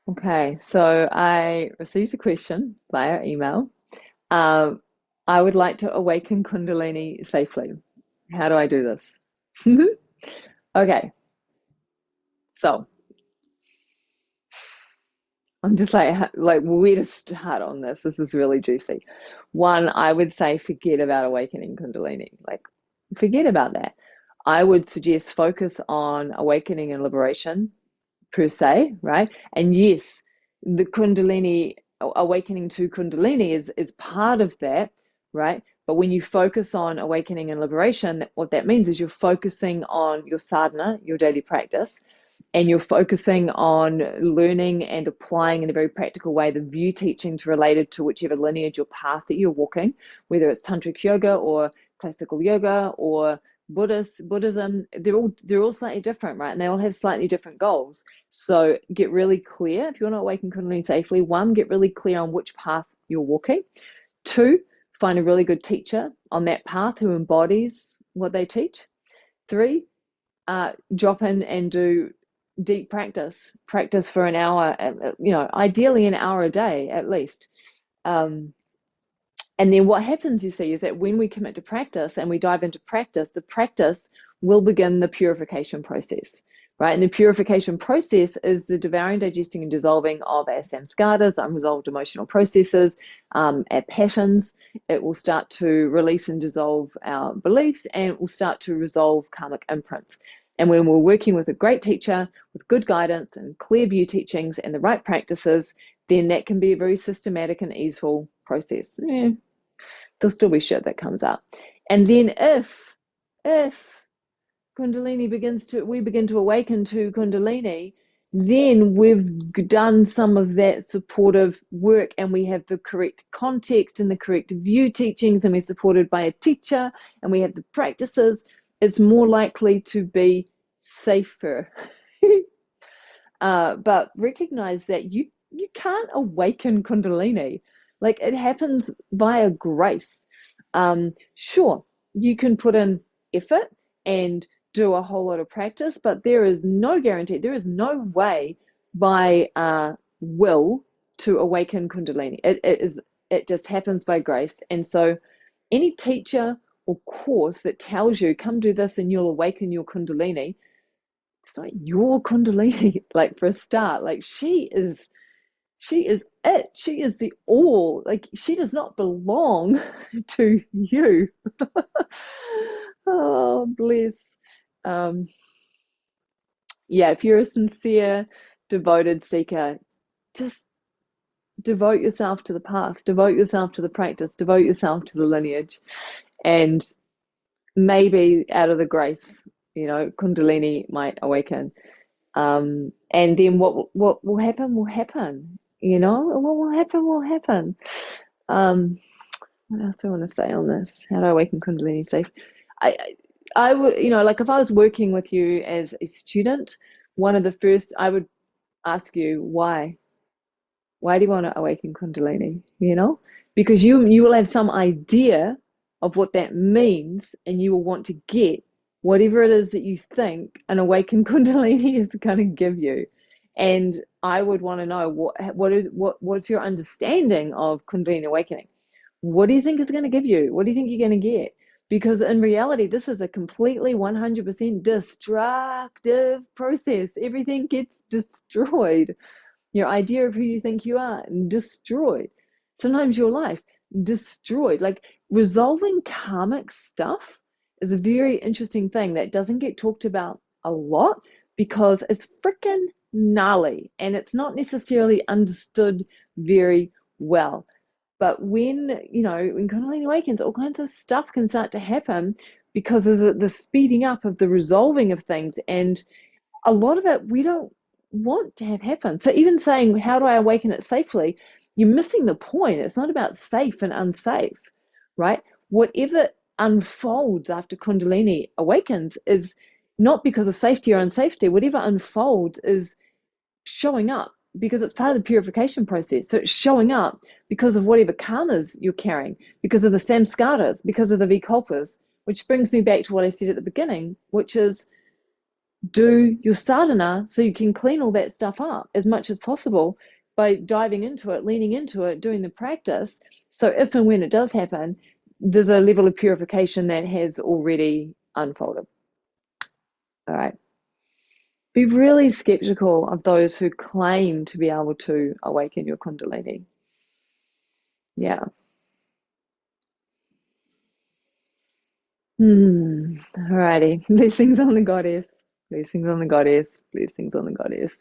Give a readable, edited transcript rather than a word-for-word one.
Okay, so I received a question via email. Um, I would like to awaken Kundalini safely. How do I do this? Okay, so I'm just like where to start on this? This is really juicy. One, I would say forget about awakening Kundalini. Like, forget about that. I would suggest focus on awakening and liberation per se, right? And yes, the Kundalini awakening to Kundalini is part of that, right? But when you focus on awakening and liberation, what that means is you're focusing on your sadhana, your daily practice, and you're focusing on learning and applying in a very practical way the view teachings related to whichever lineage or path that you're walking, whether it's tantric yoga or classical yoga or Buddhism, they're all slightly different, right? And they all have slightly different goals. So get really clear if you want to awaken Kundalini safely. One, get really clear on which path you're walking. Two, find a really good teacher on that path who embodies what they teach. Three, drop in and do deep practice for an hour, ideally an hour a day at least. Um, and then what happens, you see, is that when we commit to practice and we dive into practice, the practice will begin the purification process, right? And the purification process is the devouring, digesting, and dissolving of our samskaras, unresolved emotional processes, our passions. It will start to release and dissolve our beliefs, and it will start to resolve karmic imprints. And when we're working with a great teacher with good guidance and clear view teachings and the right practices, then that can be a very systematic and easeful process. Yeah, there'll still be shit that comes up. And then if we begin to awaken to Kundalini, then we've done some of that supportive work and we have the correct context and the correct view teachings and we're supported by a teacher and we have the practices, it's more likely to be safer. But recognize that you can't awaken Kundalini. Like, it happens via grace. Sure, you can put in effort and do a whole lot of practice, but there is no guarantee, there is no way by will to awaken Kundalini. It just happens by grace. And so any teacher or course that tells you, come do this and you'll awaken your Kundalini, it's not your Kundalini. Like, for a start, like, she is it. She is the all. Like, she does not belong to you. Oh, bless. Um, yeah, if you're a sincere, devoted seeker, just devote yourself to the path, devote yourself to the practice, devote yourself to the lineage, and maybe out of the grace, Kundalini might awaken. And then what will happen will happen. What will happen will happen. Um, what else do I want to say on this? How do I awaken Kundalini safe? I, I would, like, if I was working with you as a student, one of the first I would ask you why. Why do you want to awaken Kundalini? Because you will have some idea of what that means, and you will want to get whatever it is that you think an awakened Kundalini is going to give you. And I would want to know what's your understanding of Kundalini awakening? What do you think it's going to give you? What do you think you're going to get? Because in reality, this is a completely 100% destructive process. Everything gets destroyed. Your idea of who you think you are destroyed. Sometimes your life destroyed. Like, resolving karmic stuff is a very interesting thing that doesn't get talked about a lot because it's freaking gnarly and it's not necessarily understood very well. But when Kundalini awakens, all kinds of stuff can start to happen because there's the speeding up of the resolving of things. And a lot of it we don't want to have happen. So even saying, how do I awaken it safely? You're missing the point. It's not about safe and unsafe, right? Whatever unfolds after Kundalini awakens is not because of safety or unsafety. Whatever unfolds is showing up because it's part of the purification process. So it's showing up because of whatever karmas you're carrying, because of the samskaras, because of the vikalpas, which brings me back to what I said at the beginning, which is do your sadhana so you can clean all that stuff up as much as possible by diving into it, leaning into it, doing the practice. So if and when it does happen, there's a level of purification that has already unfolded. All right. Be really skeptical of those who claim to be able to awaken your Kundalini. Yeah. Alrighty. Blessings on the goddess. Blessings on the goddess. Blessings on the goddess.